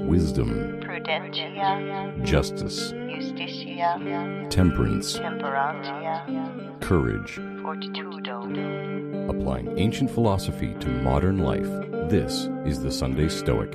wisdom, prudentia, justice, justitia, temperance, temperantia, courage. fortitudo. Applying ancient philosophy to modern life, this is the Sunday Stoic.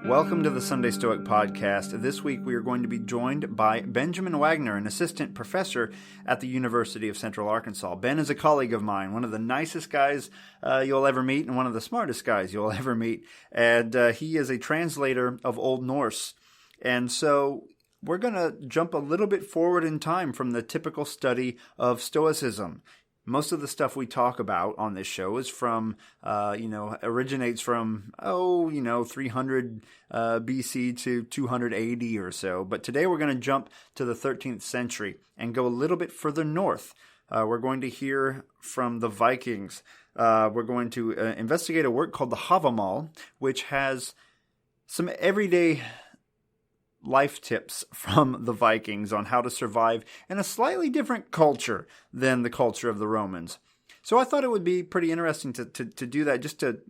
Welcome to the Sunday Stoic podcast. This week we are going to be joined by Benjamin Waggoner, an assistant professor at the University of Central Arkansas. Ben is a colleague of mine, one of the nicest guys you'll ever meet and one of the smartest guys you'll ever meet. And he is a translator of Old Norse. And so we're going to jump a little bit forward in time from the typical study of Stoicism. Most of the stuff we talk about on this show is from, originates from, 300 BC to 200 AD or so. But today we're going to jump to the 13th century and go a little bit further north. We're going to hear from the Vikings. We're going to investigate a work called the Hávamál, which has some everyday life tips from the Vikings on how to survive in a slightly different culture than the culture of the Romans. So I thought it would be pretty interesting to do that, just to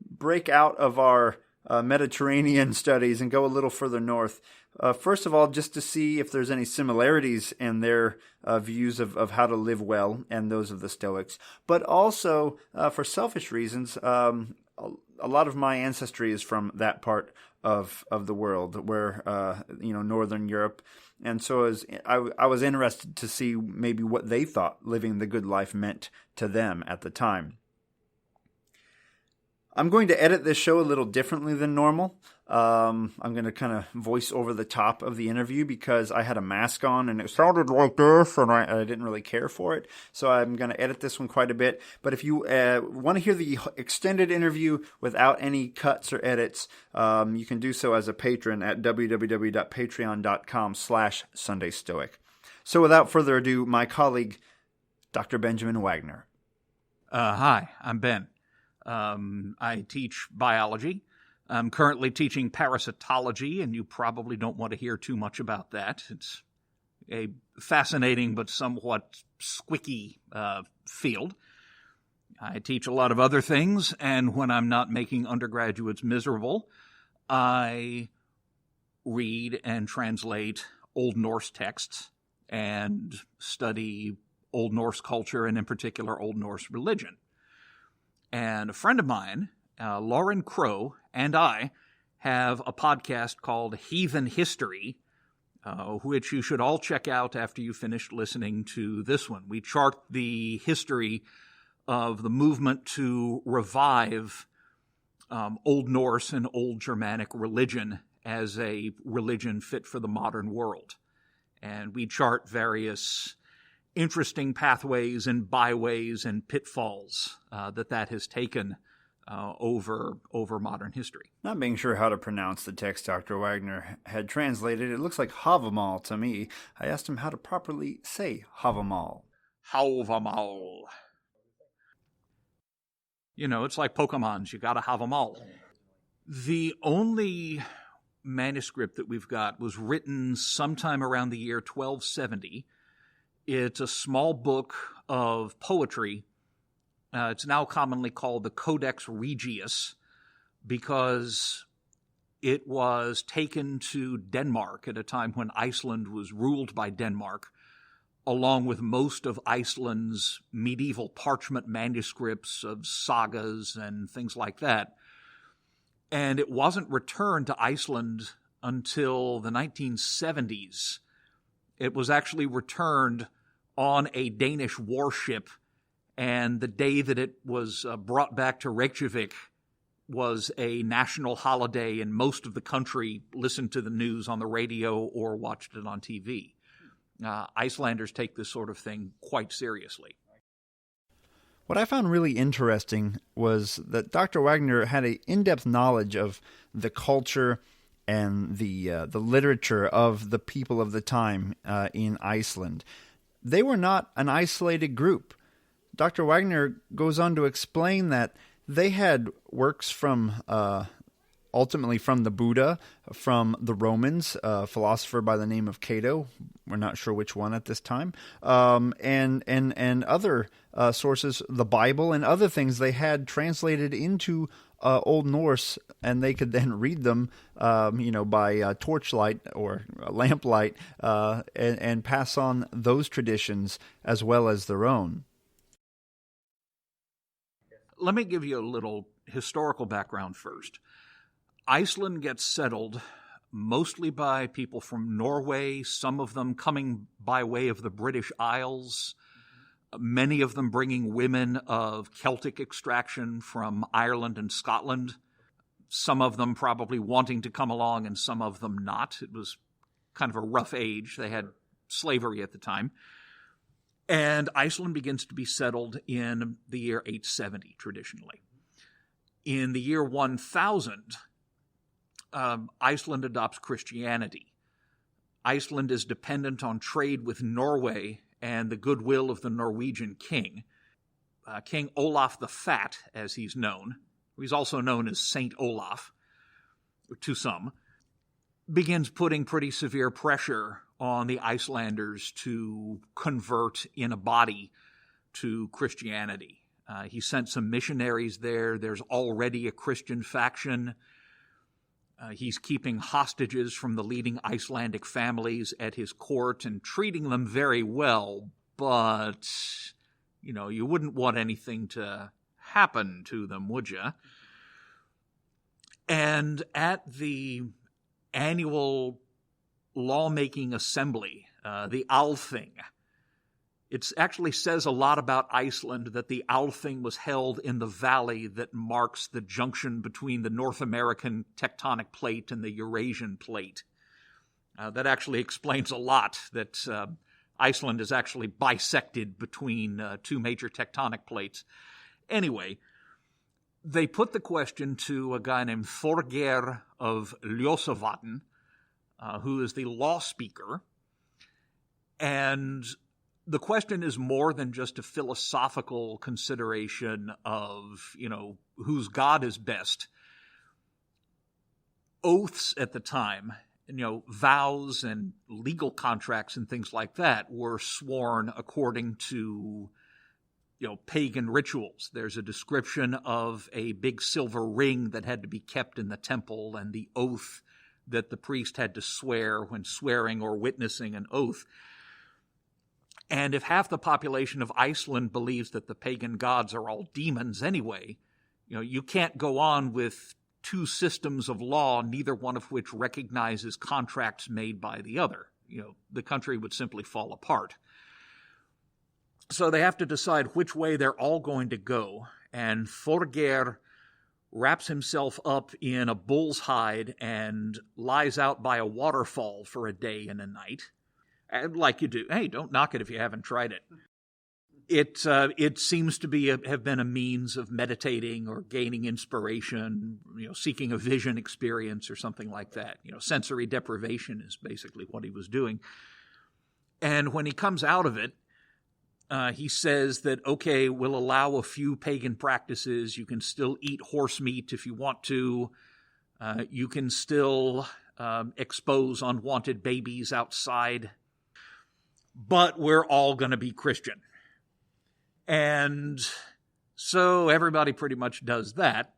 break out of our Mediterranean studies and go a little further north. First of all, just to see if there's any similarities in their views of how to live well and those of the Stoics. But also, for selfish reasons, a lot of my ancestry is from that part of the world, where Northern Europe, and so I was interested to see maybe what they thought living the good life meant to them at the time. I'm going to edit this show a little differently than normal. I'm going to kind of voice over the top of the interview because I had a mask on and it sounded like this and I didn't really care for it. So I'm going to edit this one quite a bit. But if you want to hear the extended interview without any cuts or edits, you can do so as a patron at www.patreon.com/SundayStoic. So without further ado, my colleague, Dr. Benjamin Waggoner. Hi, I'm Ben. I teach biology. I'm currently teaching parasitology, and you probably don't want to hear too much about that. It's a fascinating but somewhat squicky field. I teach a lot of other things, and when I'm not making undergraduates miserable, I read and translate Old Norse texts and study Old Norse culture, and in particular Old Norse religion. And a friend of mine, Lauren Crow, and I have a podcast called Heathen History, which you should all check out after you finish listening to this one. We chart the history of the movement to revive Old Norse and Old Germanic religion as a religion fit for the modern world. And we chart various interesting pathways and byways and pitfalls that has taken over modern history. Not being sure how to pronounce the text Dr. Waggoner had translated, it looks like Hávamál to me. I asked him how to properly say Hávamál. Hávamál. It's like Pokemons. You gotta have them all. The only manuscript that we've got was written sometime around the year 1270. It's a small book of poetry. It's now commonly called the Codex Regius because it was taken to Denmark at a time when Iceland was ruled by Denmark, along with most of Iceland's medieval parchment manuscripts of sagas and things like that. And it wasn't returned to Iceland until the 1970s. It was actually returned on a Danish warship, and the day that it was brought back to Reykjavik was a national holiday, and most of the country listened to the news on the radio or watched it on TV. Icelanders take this sort of thing quite seriously. What I found really interesting was that Dr. Waggoner had an in-depth knowledge of the culture and the literature of the people of the time in Iceland. They were not an isolated group. Dr. Waggoner goes on to explain that they had works from ultimately from the Buddha, from the Romans, a philosopher by the name of Cato. We're not sure which one at this time, and other sources, the Bible and other things they had translated into Old Norse, and they could then read them, by torchlight or lamplight, and pass on those traditions as well as their own. Let me give you a little historical background first. Iceland gets settled mostly by people from Norway, some of them coming by way of the British Isles, many of them bringing women of Celtic extraction from Ireland and Scotland, some of them probably wanting to come along and some of them not. It was kind of a rough age. They had slavery at the time. And Iceland begins to be settled in the year 870, traditionally. In the year 1000, Iceland adopts Christianity. Iceland is dependent on trade with Norway and the goodwill of the Norwegian king. King Olaf the Fat, as he's known, he's also known as Saint Olaf, to some, begins putting pretty severe pressure on the Icelanders to convert in a body to Christianity. He sent some missionaries there. There's already a Christian faction. He's keeping hostages from the leading Icelandic families at his court and treating them very well, but, you wouldn't want anything to happen to them, would you? And at the annual lawmaking assembly, the Althing, it actually says a lot about Iceland that the Althing was held in the valley that marks the junction between the North American tectonic plate and the Eurasian plate. That actually explains a lot, that Iceland is actually bisected between two major tectonic plates. Anyway, they put the question to a guy named Þorgeir of Ljósavatn, who is the law speaker, and the question is more than just a philosophical consideration of, whose God is best. Oaths at the time, vows and legal contracts and things like that were sworn according to, pagan rituals. There's a description of a big silver ring that had to be kept in the temple and the oath that the priest had to swear when swearing or witnessing an oath. And if half the population of Iceland believes that the pagan gods are all demons anyway, you can't go on with two systems of law, neither one of which recognizes contracts made by the other. The country would simply fall apart. So they have to decide which way they're all going to go. And Þorgeir wraps himself up in a bull's hide and lies out by a waterfall for a day and a night. Like you do. Hey, don't knock it if you haven't tried it. It seems to have been a means of meditating or gaining inspiration, seeking a vision experience or something like that. Sensory deprivation is basically what he was doing. And when he comes out of it, he says that, okay, we'll allow a few pagan practices. You can still eat horse meat if you want to. You can still expose unwanted babies outside. But we're all going to be Christian. And so everybody pretty much does that.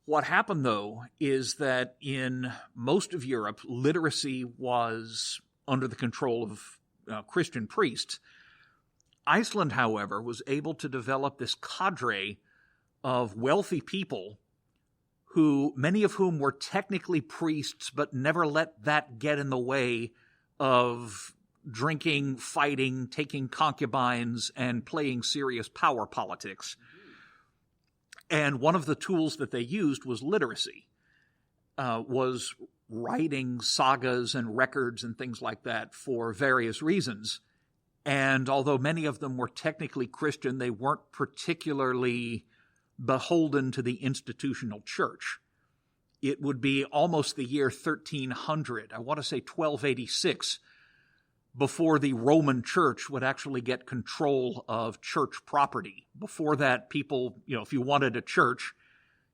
What happened, though, is that in most of Europe, literacy was under the control of Christian priests. Iceland, however, was able to develop this cadre of wealthy people many of whom were technically priests, but never let that get in the way of drinking, fighting, taking concubines, and playing serious power politics. And one of the tools that they used was literacy, was writing sagas and records and things like that for various reasons. And although many of them were technically Christian, they weren't particularly beholden to the institutional church. It would be almost the year 1300, I want to say 1286, before the Roman Church would actually get control of church property. Before that, people, if you wanted a church,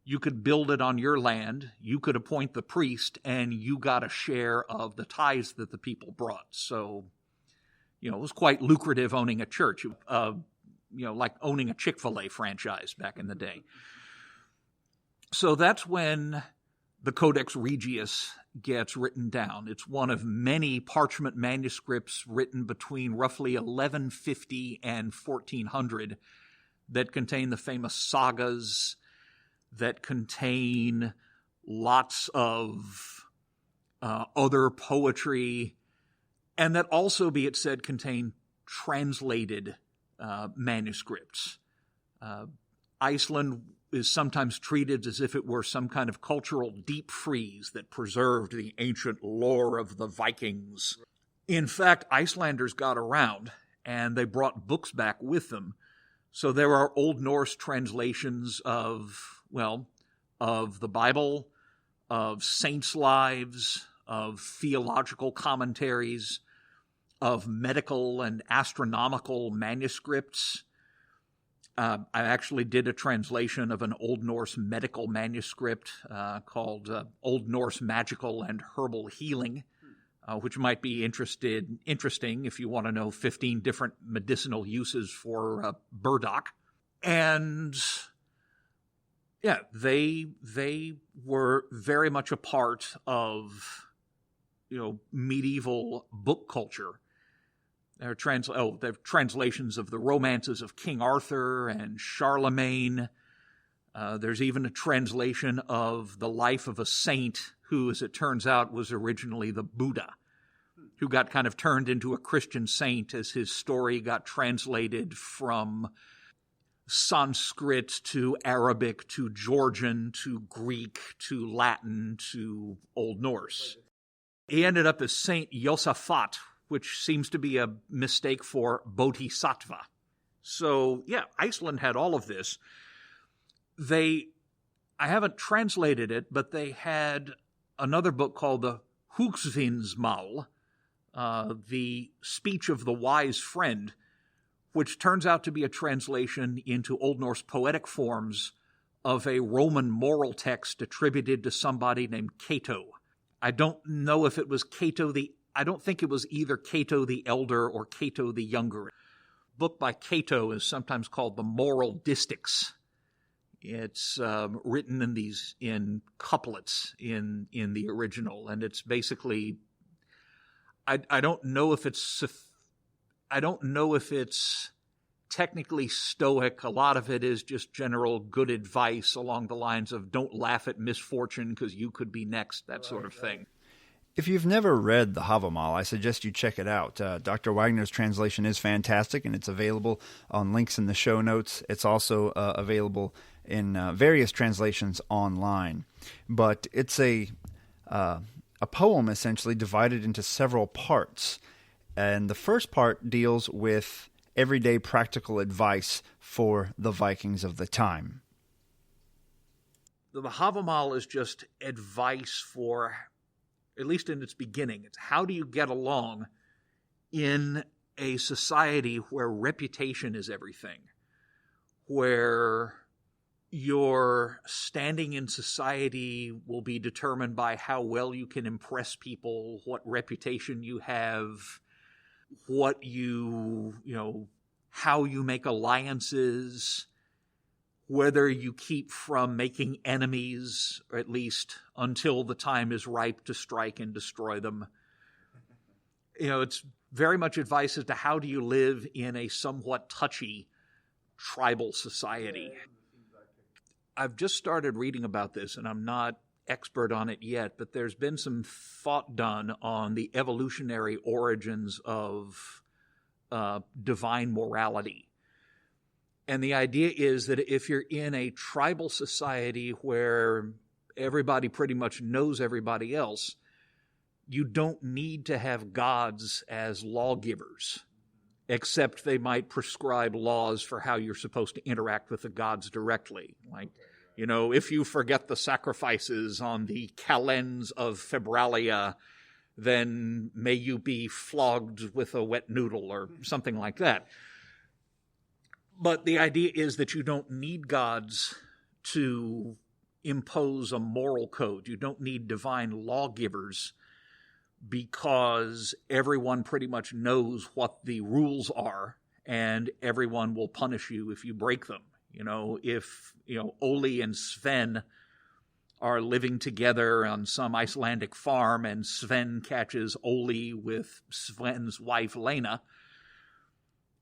you could build it on your land, you could appoint the priest, and you got a share of the tithes that the people brought. So, it was quite lucrative owning a church, like owning a Chick-fil-A franchise back in the day. So that's when the Codex Regius gets written down. It's one of many parchment manuscripts written between roughly 1150 and 1400 that contain the famous sagas, that contain lots of other poetry, and that also, be it said, contain translated manuscripts. Iceland is sometimes treated as if it were some kind of cultural deep freeze that preserved the ancient lore of the Vikings. In fact, Icelanders got around, and they brought books back with them. So there are Old Norse translations of the Bible, of saints' lives, of theological commentaries, of medical and astronomical manuscripts. I actually did a translation of an Old Norse medical manuscript called Old Norse Magical and Herbal Healing, which might be interesting if you want to know 15 different medicinal uses for burdock. And yeah, they were very much a part of medieval book culture. There are translations of the romances of King Arthur and Charlemagne. There's even a translation of the life of a saint who, as it turns out, was originally the Buddha, who got kind of turned into a Christian saint as his story got translated from Sanskrit to Arabic to Georgian to Greek to Latin to Old Norse. He ended up as Saint Josaphat, which seems to be a mistake for Bodhisattva. So, yeah, Iceland had all of this. I haven't translated it, but they had another book called the Hugsvinsmal, the Speech of the Wise Friend, which turns out to be a translation into Old Norse poetic forms of a Roman moral text attributed to somebody named Cato. I don't know if it was I don't think it was either Cato the Elder or Cato the Younger. A book by Cato is sometimes called the Moral Distichs. It's written in couplets in the original, and it's basically I don't know if it's technically Stoic. A lot of it is just general good advice along the lines of don't laugh at misfortune because you could be next, that sort of thing. If you've never read the Hávamál, I suggest you check it out. Dr. Waggoner's translation is fantastic, and it's available on links in the show notes. It's also available in various translations online. But it's a poem essentially divided into several parts. And the first part deals with everyday practical advice for the Vikings of the time. The Hávamál is just advice for, at least in its beginning, it's how do you get along in a society where reputation is everything, where your standing in society will be determined by how well you can impress people, what reputation you have, how you make alliances, whether you keep from making enemies, or at least until the time is ripe to strike and destroy them. It's very much advice as to how do you live in a somewhat touchy tribal society. I've just started reading about this, and I'm not expert on it yet, but there's been some thought done on the evolutionary origins of divine morality. And the idea is that if you're in a tribal society where everybody pretty much knows everybody else, you don't need to have gods as lawgivers, except they might prescribe laws for how you're supposed to interact with the gods directly. Like, if you forget the sacrifices on the calends of Febralia, then may you be flogged with a wet noodle or something like that. But the idea is that you don't need gods to impose a moral code. You don't need divine lawgivers because everyone pretty much knows what the rules are and everyone will punish you if you break them. If Oli and Sven are living together on some Icelandic farm, and Sven catches Ole with Sven's wife, Lena.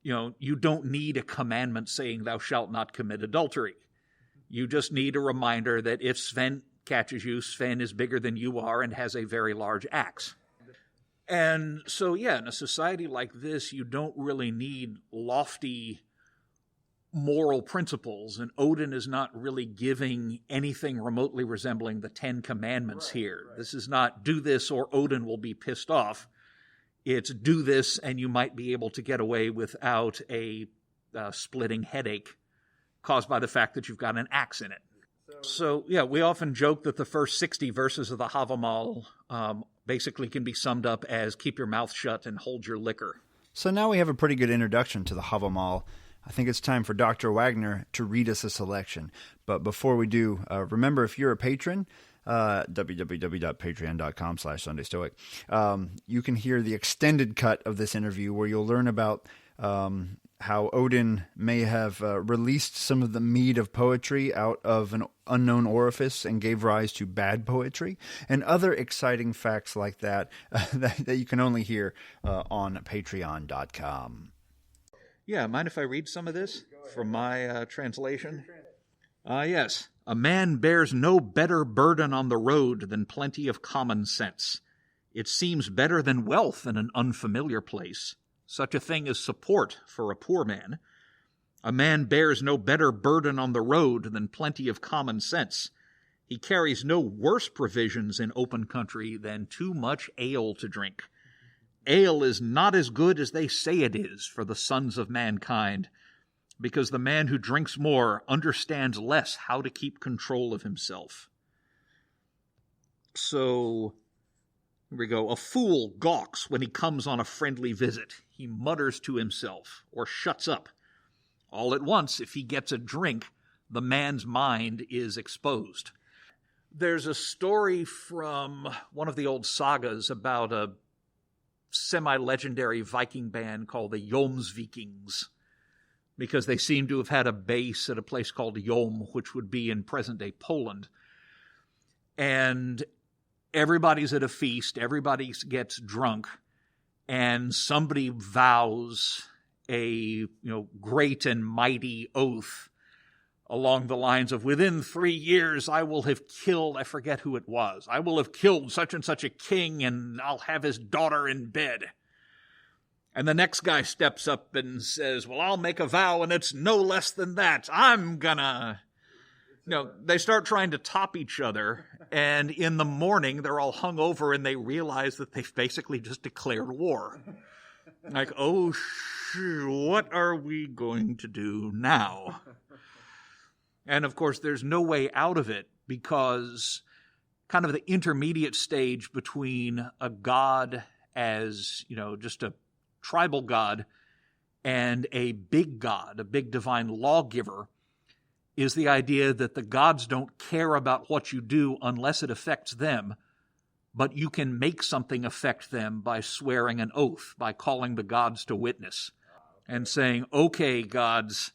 You don't need a commandment saying thou shalt not commit adultery. You just need a reminder that if Sven catches you, Sven is bigger than you are and has a very large axe. And so, in a society like this, you don't really need lofty moral principles, and Odin is not really giving anything remotely resembling the Ten Commandments here. Right. This is not do this or Odin will be pissed off. It's do this and you might be able to get away without a splitting headache caused by the fact that you've got an axe in it. So, we often joke that the first 60 verses of the Hávamál basically can be summed up as keep your mouth shut and hold your liquor. So now we have a pretty good introduction to the Hávamál. I think it's time for Dr. Waggoner to read us a selection. But before we do, remember, if you're a patron, www.patreon.com/SundayStoic, you can hear the extended cut of this interview where you'll learn about how Odin may have released some of the mead of poetry out of an unknown orifice and gave rise to bad poetry, and other exciting facts like that that you can only hear on Patreon.com. Yeah, mind if I read some of this from my translation? Yes. A man bears no better burden on the road than plenty of common sense. It seems better than wealth in an unfamiliar place. Such a thing as support for a poor man. A man bears no better burden on the road than plenty of common sense. He carries no worse provisions in open country than too much ale to drink. Ale is not as good as they say it is for the sons of mankind, because the man who drinks more understands less how to keep control of himself. So, here we go. A fool gawks when he comes on a friendly visit. He mutters to himself, or shuts up. All at once, if he gets a drink, the man's mind is exposed. There's a story from one of the old sagas about a semi-legendary Viking band called the Yomzvikings, because they seem to have had a base at a place called Yom, which would be in present-day Poland. And everybody's at a feast, everybody gets drunk, and somebody vows a great and mighty oath along the lines of, within 3 years I will have killed, I forget who it was, I will have killed such and such a king, and I'll have his daughter in bed. And the next guy steps up and says, well, I'll make a vow, and it's no less than that. I'm gonna... They start trying to top each other, and in the morning, they're all hungover, and they realize that they've basically just declared war. Like, oh, what are we going to do now? And, of course, there's no way out of it, because kind of the intermediate stage between a god as, just a tribal god and a big god, a big divine lawgiver, is the idea that the gods don't care about what you do unless it affects them, but you can make something affect them by swearing an oath, by calling the gods to witness and saying, okay, gods,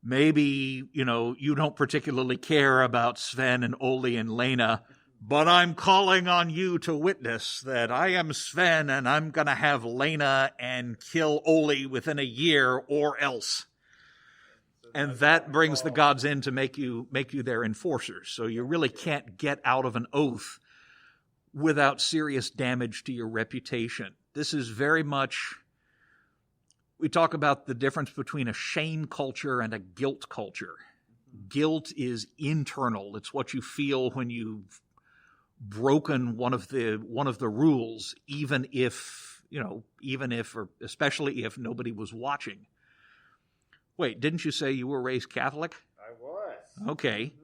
maybe, you don't particularly care about Sven and Ole and Lena, but I'm calling on you to witness that I am Sven and I'm going to have Lena and kill Ole within a year or else. And that brings the gods in to make you their enforcers. So you really can't get out of an oath without serious damage to your reputation. This is very much, we talk about the difference between a shame culture and a guilt culture. Guilt is internal. It's what you feel when you've broken one of the rules, even if, or especially if nobody was watching. Wait, didn't you say you were raised Catholic? I was. Okay.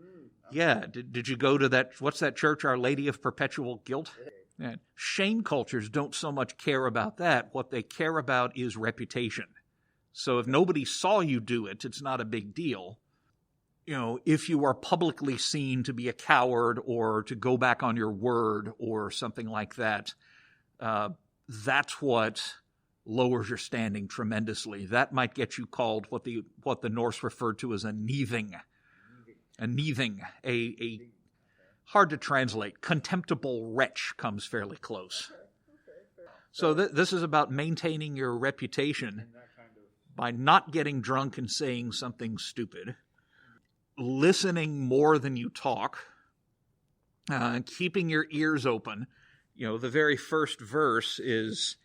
Yeah. Did you go to what's that church, Our Lady of Perpetual Guilt? Yeah. Shame cultures don't so much care about that. What they care about is reputation. So if nobody saw you do it, it's not a big deal. If you are publicly seen to be a coward or to go back on your word or something like that, that's what lowers your standing tremendously. That might get you called what the Norse referred to as a neithing. A neithing, hard to translate. Contemptible wretch comes fairly close. So this is about maintaining your reputation by not getting drunk and saying something stupid, listening more than you talk, keeping your ears open. The very first verse is,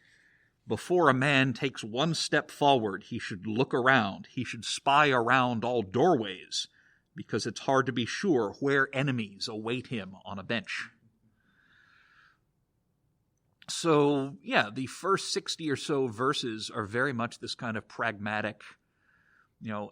before a man takes one step forward, he should look around. He should spy around all doorways, because it's hard to be sure where enemies await him on a bench. So, the first 60 or so verses are very much this kind of pragmatic,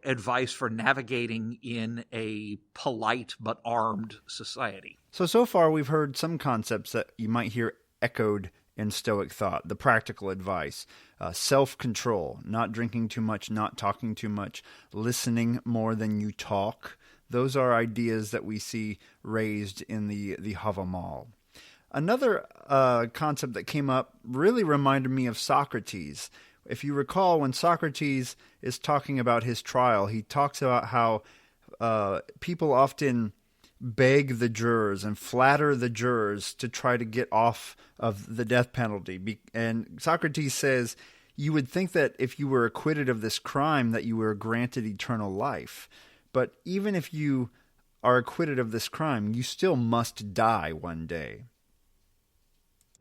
advice for navigating in a polite but armed society. So far we've heard some concepts that you might hear echoed in Stoic thought. The practical advice, self-control, not drinking too much, not talking too much, listening more than you talk. Those are ideas that we see raised in the Hávamál. Another concept that came up really reminded me of Socrates. If you recall, when Socrates is talking about his trial, he talks about how people often beg the jurors and flatter the jurors to try to get off of the death penalty. And Socrates says, you would think that if you were acquitted of this crime that you were granted eternal life. But even if you are acquitted of this crime, you still must die one day.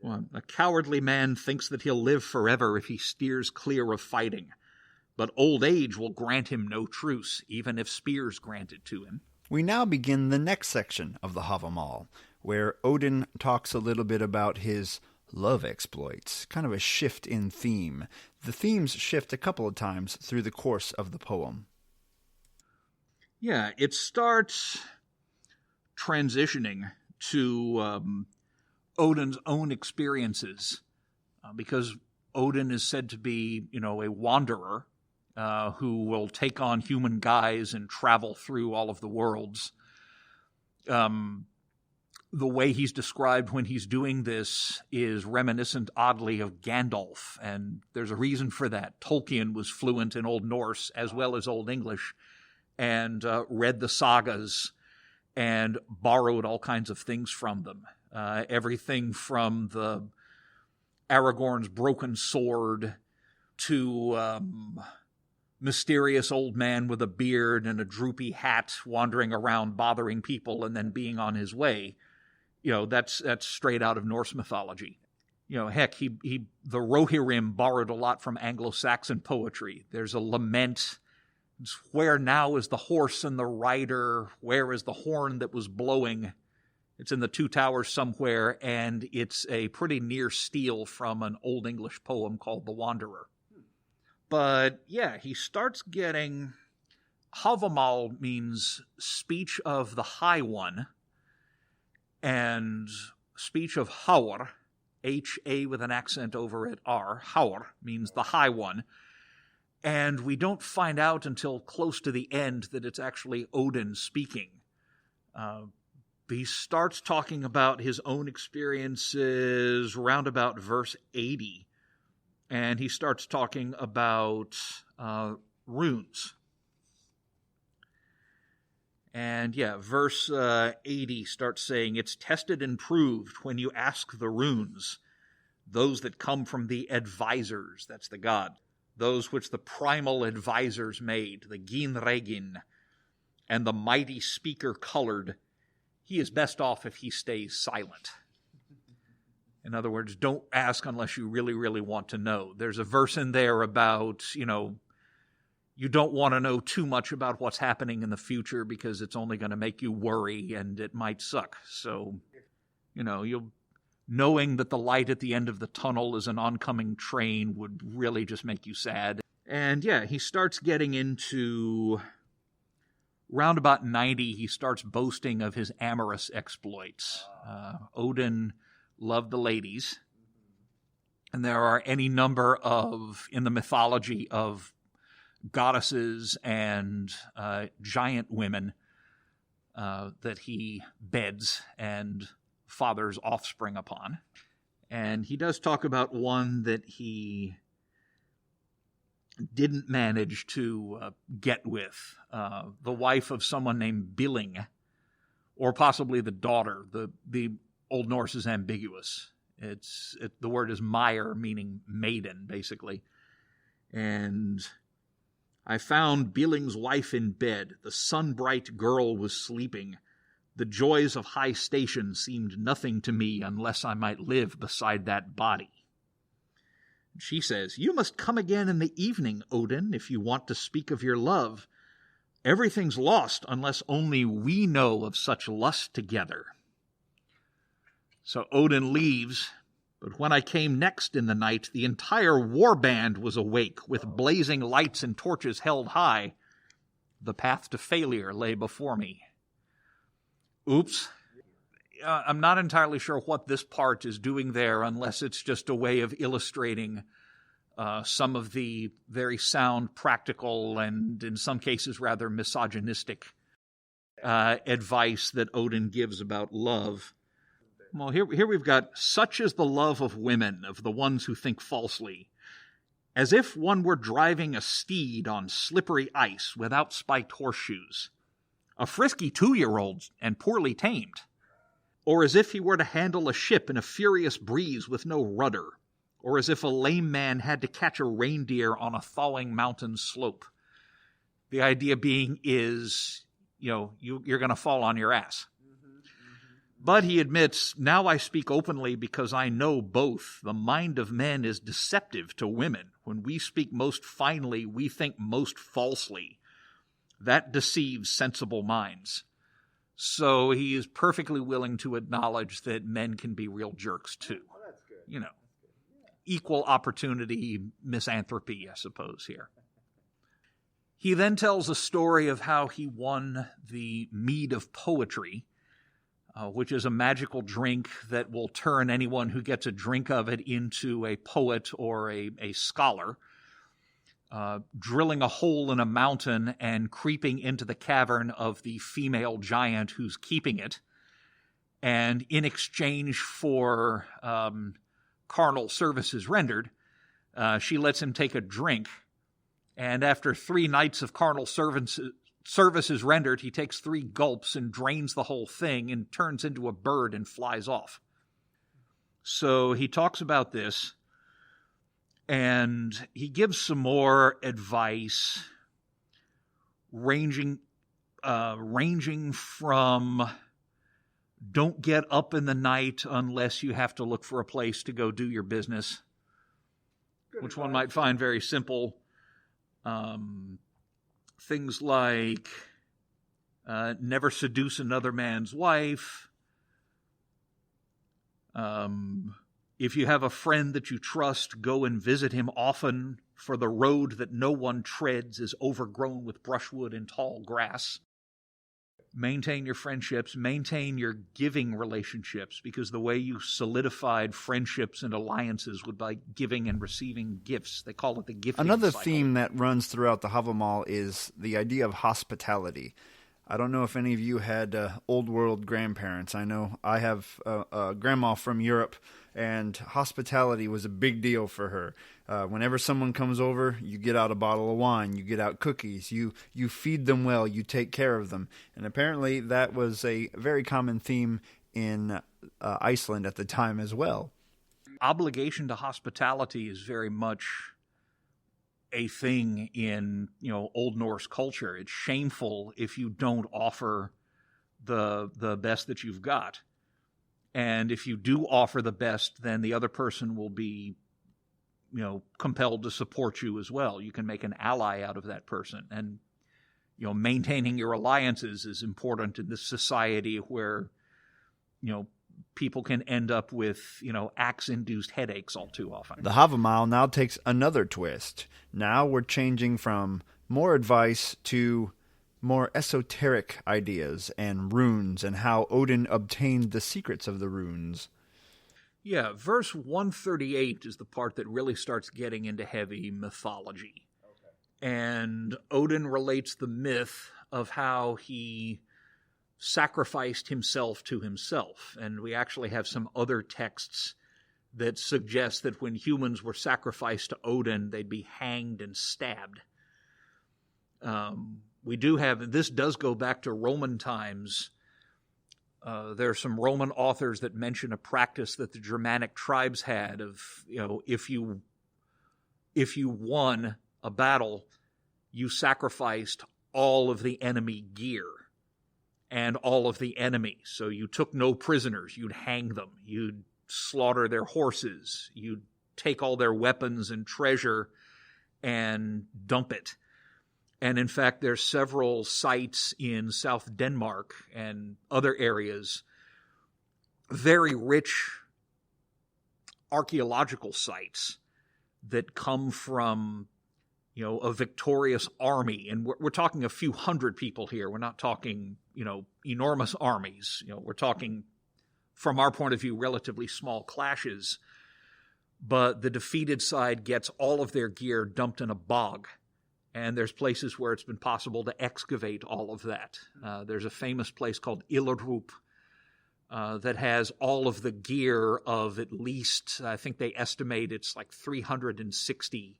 Well, a cowardly man thinks that he'll live forever if he steers clear of fighting. But old age will grant him no truce, even if spears grant it to him. We now begin the next section of the Hávamál, where Odin talks a little bit about his love exploits, kind of a shift in theme. The themes shift a couple of times through the course of the poem. Yeah, it starts transitioning to Odin's own experiences, because Odin is said to be, a wanderer, who will take on human guise and travel through all of the worlds. The way he's described when he's doing this is reminiscent, oddly, of Gandalf, and there's a reason for that. Tolkien was fluent in Old Norse as well as Old English, and read the sagas and borrowed all kinds of things from them. Everything from the Aragorn's broken sword to mysterious old man with a beard and a droopy hat wandering around bothering people and then being on his way. That's straight out of Norse mythology. Heck, the Rohirrim borrowed a lot from Anglo-Saxon poetry. There's a lament. It's, where now is the horse and the rider? Where is the horn that was blowing? It's in the Two Towers somewhere, and it's a pretty near steal from an Old English poem called The Wanderer. But, he starts getting... Hávamál means speech of the High One, and speech of Háir, H-A with an accent over it, R, Háir, means the High One. And we don't find out until close to the end that it's actually Odin speaking. He starts talking about his own experiences round about verse 80. And he starts talking about runes. And verse 80 starts saying, it's tested and proved when you ask the runes, those that come from the advisors, that's the god, those which the primal advisors made, the Ginregin, and the mighty speaker colored, he is best off if he stays silent. In other words, don't ask unless you really, really want to know. There's a verse in there about, you don't want to know too much about what's happening in the future because it's only going to make you worry and it might suck. So, knowing that the light at the end of the tunnel is an oncoming train would really just make you sad. And he starts getting into... Round about 90, he starts boasting of his amorous exploits. Odin loved the ladies. And there are any number of, in the mythology, of goddesses and giant women that he beds and fathers offspring upon. And he does talk about one that he didn't manage to get with, the wife of someone named Billing, or possibly the daughter. The Old Norse is ambiguous. The word is Meyer, meaning maiden, basically. And I found Billing's wife in bed. The sun-bright girl was sleeping. The joys of high station seemed nothing to me unless I might live beside that body. She says, "You must come again in the evening, Odin, if you want to speak of your love. Everything's lost unless only we know of such lust together." So Odin leaves, but when I came next in the night, the entire war band was awake, with blazing lights and torches held high. The path to failure lay before me. Oops. I'm not entirely sure what this part is doing there, unless it's just a way of illustrating some of the very sound, practical, and in some cases rather misogynistic advice that Odin gives about love. Well, here we've got, "Such is the love of women, of the ones who think falsely, as if one were driving a steed on slippery ice without spiked horseshoes, a frisky 2-year-old and poorly tamed, or as if he were to handle a ship in a furious breeze with no rudder, or as if a lame man had to catch a reindeer on a thawing mountain slope." The idea being is, you're going to fall on your ass. But he admits, "Now I speak openly because I know both. The mind of men is deceptive to women. When we speak most finely, we think most falsely. That deceives sensible minds." So he is perfectly willing to acknowledge that men can be real jerks too. Oh, that's good. Equal opportunity misanthropy, I suppose, here. He then tells a story of how he won the mead of poetry, which is a magical drink that will turn anyone who gets a drink of it into a poet or a scholar, drilling a hole in a mountain and creeping into the cavern of the female giant who's keeping it. And in exchange for carnal services rendered, she lets him take a drink. And after 3 nights of carnal services rendered, he takes 3 gulps and drains the whole thing and turns into a bird and flies off. So he talks about this, and he gives some more advice ranging from don't get up in the night unless you have to look for a place to go do your business, which one might find very simple. Things like never seduce another man's wife. If you have a friend that you trust, go and visit him often, for the road that no one treads is overgrown with brushwood and tall grass. Maintain your friendships, maintain your giving relationships, because the way you solidified friendships and alliances was by giving and receiving gifts. They call it the gifting Another cycle. Theme that runs throughout the Hávamál is the idea of hospitality. I don't know if any of you had old world grandparents. I know I have a grandma from Europe, and hospitality was a big deal for her. Whenever someone comes over, you get out a bottle of wine, you get out cookies, you feed them well, you take care of them. And apparently that was a very common theme in Iceland at the time as well. Obligation to hospitality is very much a thing in, Old Norse culture. It's shameful if you don't offer the best that you've got. And if you do offer the best, then the other person will be, compelled to support you as well. You can make an ally out of that person. And, maintaining your alliances is important in this society where, people can end up with, axe-induced headaches all too often. The Hávamál now takes another twist. Now we're changing from more advice to more esoteric ideas and runes and how Odin obtained the secrets of the runes. Yeah, verse 138 is the part that really starts getting into heavy mythology. Okay. And Odin relates the myth of how he sacrificed himself to himself. And we actually have some other texts that suggest that when humans were sacrificed to Odin, they'd be hanged and stabbed. We do have, this does go back to Roman times, There are some Roman authors that mention a practice that the Germanic tribes had of, if you won a battle, you sacrificed all of the enemy gear and all of the enemies. So you took no prisoners. You'd hang them. You'd slaughter their horses. You'd take all their weapons and treasure and dump it. And in fact, there's several sites in South Denmark and other areas, very rich archaeological sites that come from, a victorious army. And we're talking a few hundred people here. We're not talking, enormous armies. We're talking, from our point of view, relatively small clashes. But the defeated side gets all of their gear dumped in a bog. And there's places where it's been possible to excavate all of that. There's a famous place called Illerrup that has all of the gear of at least, I think they estimate it's like 360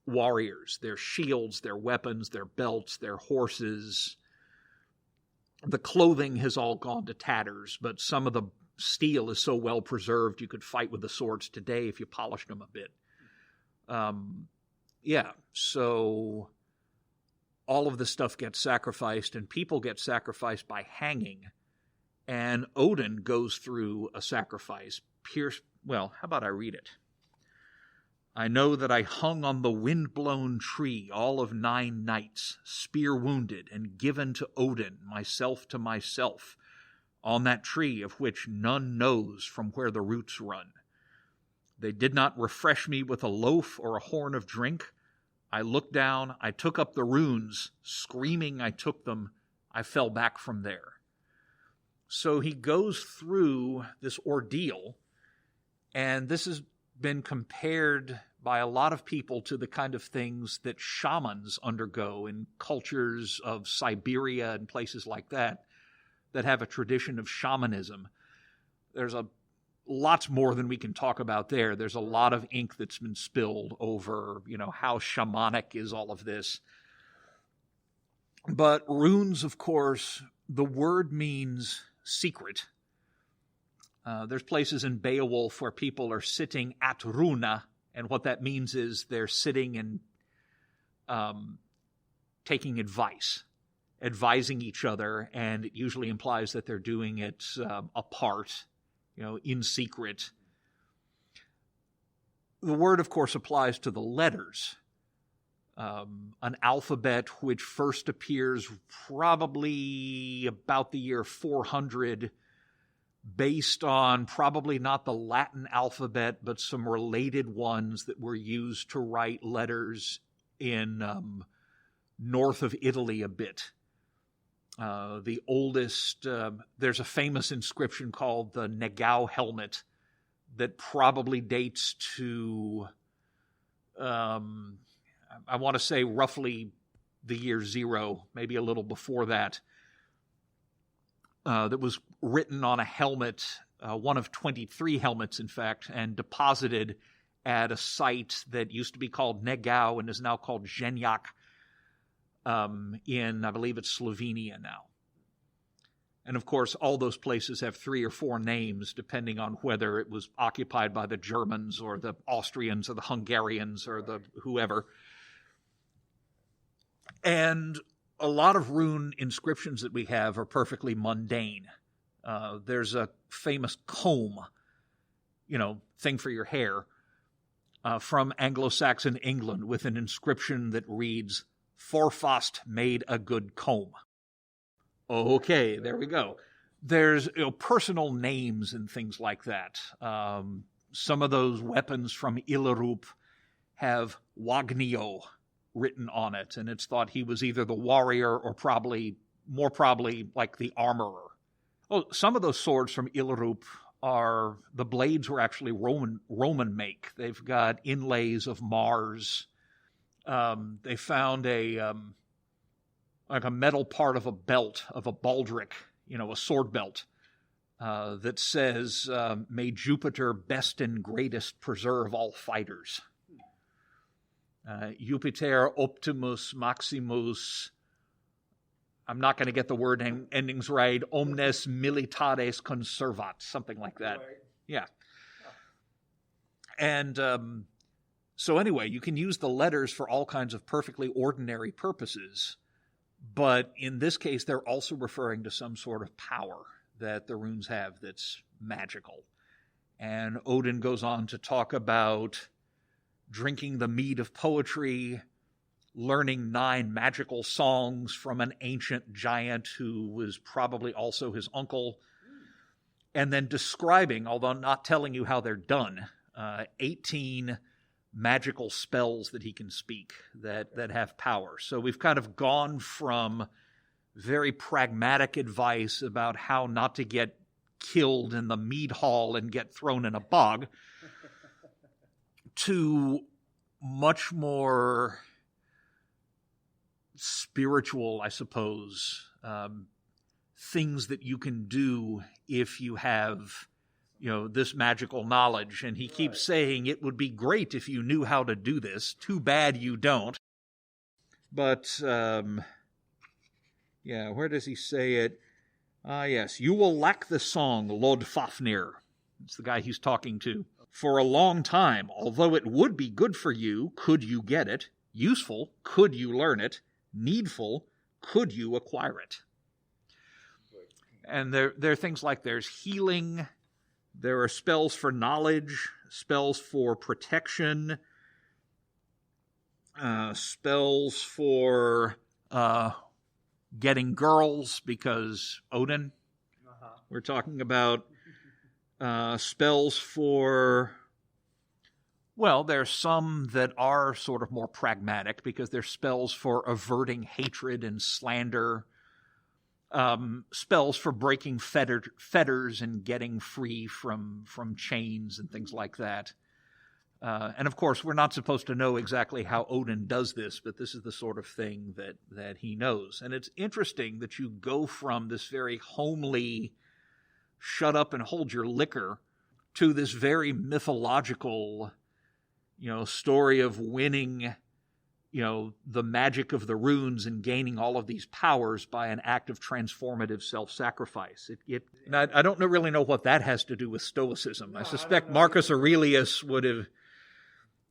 warriors. Their shields, their weapons, their belts, their horses. The clothing has all gone to tatters, but some of the steel is so well preserved you could fight with the swords today if you polished them a bit. So all of the stuff gets sacrificed, and people get sacrificed by hanging. And Odin goes through a sacrifice. How about I read it? I know that I hung on the wind-blown tree all of 9 nights, spear-wounded, and given to Odin, myself to myself, on that tree of which none knows from where the roots run. They did not refresh me with a loaf or a horn of drink. I looked down, I took up the runes, screaming I took them, I fell back from there. So he goes through this ordeal, and this has been compared by a lot of people to the kind of things that shamans undergo in cultures of Siberia and places like that have a tradition of shamanism. There's lots more than we can talk about there. There's a lot of ink that's been spilled over, how shamanic is all of this. But runes, of course, the word means secret. There's places in Beowulf where people are sitting at runa, and what that means is they're sitting and taking advice, advising each other, and it usually implies that they're doing it apart, in secret. The word, of course, applies to the letters. An alphabet which first appears probably about the year 400, based on probably not the Latin alphabet, but some related ones that were used to write letters in north of Italy a bit. The oldest, there's a famous inscription called the Nagao Helmet that probably dates to, I want to say roughly the year 0, maybe a little before that, that was written on a helmet, one of 23 helmets, in fact, and deposited at a site that used to be called Nagao and is now called Ženjak, in, I believe it's Slovenia now. And of course, all those places have 3 or 4 names, depending on whether it was occupied by the Germans or the Austrians or the Hungarians or the whoever. And a lot of rune inscriptions that we have are perfectly mundane. There's a famous comb, thing for your hair, from Anglo-Saxon England with an inscription that reads, "Forfast made a good comb." Okay, there we go. There's personal names and things like that. Some of those weapons from Illerrup have Wagnio written on it, and it's thought he was either the warrior or more probably like the armorer. Oh, some of those swords from Illerrup the blades were actually Roman make. They've got inlays of Mars. They found a metal part of a belt, of a baldric, a sword belt, that says, "May Jupiter best and greatest preserve all fighters." Jupiter Optimus Maximus I'm not going to get the word endings right, omnes militares conservat, something like that. Right. Yeah. And so anyway, you can use the letters for all kinds of perfectly ordinary purposes, but in this case, they're also referring to some sort of power that the runes have that's magical. And Odin goes on to talk about drinking the mead of poetry, learning 9 magical songs from an ancient giant who was probably also his uncle, and then describing, although not telling you how they're done, 18 magical spells that he can speak that have power. So we've kind of gone from very pragmatic advice about how not to get killed in the mead hall and get thrown in a bog to much more spiritual, I suppose, things that you can do if you have, this magical knowledge. And he keeps saying it would be great if you knew how to do this. Too bad you don't. But, where does he say it? Yes, you will lack the song, Lodfafnir. It's the guy he's talking to. For a long time, although it would be good for you, could you get it? Useful, could you learn it? Needful, could you acquire it? And there are things like there's healing, there are spells for knowledge, spells for protection, spells for getting girls, because Odin, we're talking about spells for, well, there's some that are sort of more pragmatic because they're spells for averting hatred and slander, spells for breaking fetters and getting free from chains and things like that. And of course, we're not supposed to know exactly how Odin does this, but this is the sort of thing that he knows. And it's interesting that you go from this very homely, shut up and hold your liquor, to this very mythological, story of winning, the magic of the runes and gaining all of these powers by an act of transformative self-sacrifice. I don't really know what that has to do with Stoicism. I suspect Marcus Aurelius would have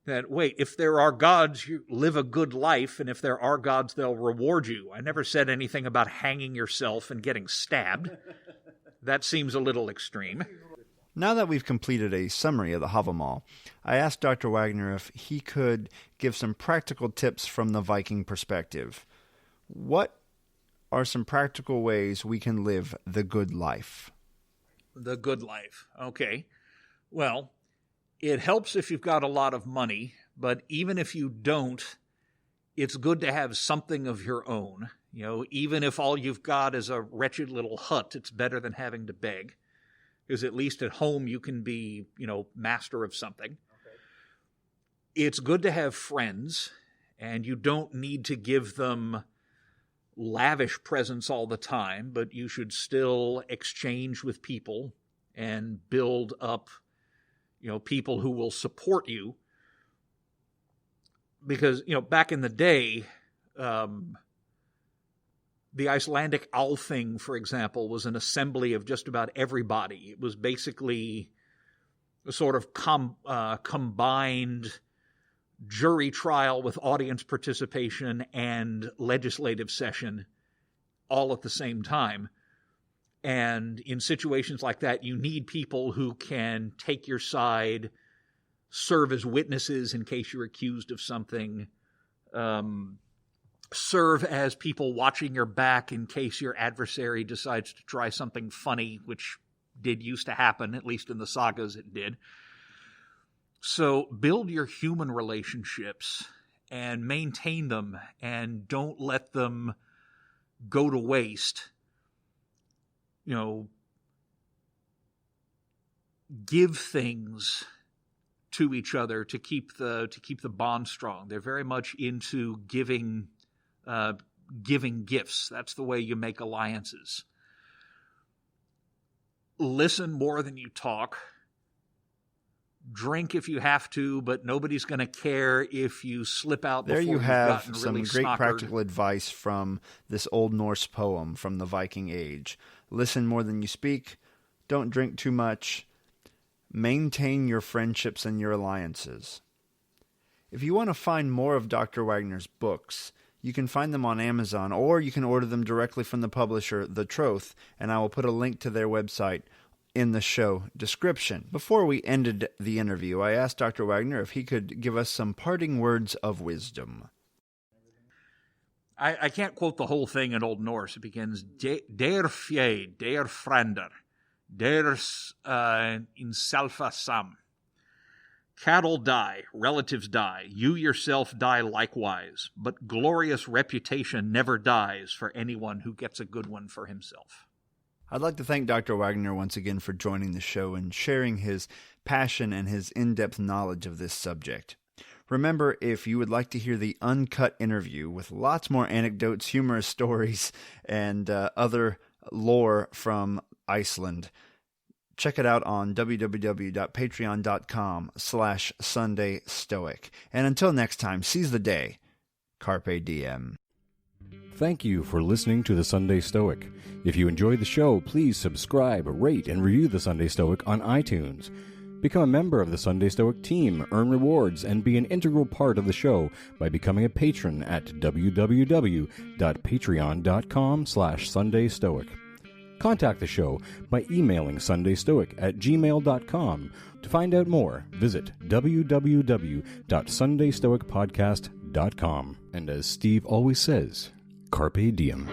that, wait, if there are gods, you live a good life, and if there are gods, they'll reward you. I never said anything about hanging yourself and getting stabbed. That seems a little extreme. Now that we've completed a summary of the Hávamál, I asked Dr. Waggoner if he could give some practical tips from the Viking perspective. What are some practical ways we can live the good life? The good life. Okay. Well, it helps if you've got a lot of money, but even if you don't, it's good to have something of your own. Even if all you've got is a wretched little hut, it's better than having to beg. Because at least at home you can be, master of something. Okay. It's good to have friends, and you don't need to give them lavish presents all the time, but you should still exchange with people and build up, people who will support you. Because, back in the day, the Icelandic Althing, for example, was an assembly of just about everybody. It was basically a sort of combined jury trial with audience participation and legislative session all at the same time. And in situations like that, you need people who can take your side, serve as witnesses in case you're accused of something, serve as people watching your back in case your adversary decides to try something funny, which did used to happen, at least in the sagas it did. So build your human relationships and maintain them, and don't let them go to waste. Give things to each other to keep the bond strong. They're very much into giving gifts. That's the way you make alliances. Listen more than you talk. drink if you have to, but nobody's going to care if you slip out before There you you've have gotten some really great snockered. practical advice from this Old Norse poem from the Viking Age. Listen more than you speak. Don't drink too much. Maintain your friendships and your alliances. If you want to find more of Dr. Wagner's books, you can find them on Amazon, or you can order them directly from the publisher, The Troth, and I will put a link to their website in the show description. Before we ended the interview, I asked Dr. Wagner if he could give us some parting words of wisdom. I can't quote the whole thing in Old Norse. It begins, Der fje, der frander, der in selfa sam. Cattle die, relatives die, you yourself die likewise, but glorious reputation never dies for anyone who gets a good one for himself. I'd like to thank Dr. Wagner once again for joining the show and sharing his passion and his in-depth knowledge of this subject. Remember, if you would like to hear the uncut interview with lots more anecdotes, humorous stories, and other lore from Iceland, check it out on www.patreon.com/SundayStoic. And until next time, seize the day. Carpe diem. Thank you for listening to The Sunday Stoic. If you enjoyed the show, please subscribe, rate, and review The Sunday Stoic on iTunes. Become a member of the Sunday Stoic team, earn rewards, and be an integral part of the show by becoming a patron at www.patreon.com/SundayStoic. Contact the show by emailing sundaystoic@gmail.com. To find out more, visit www.sundaystoicpodcast.com. And as Steve always says, Carpe diem.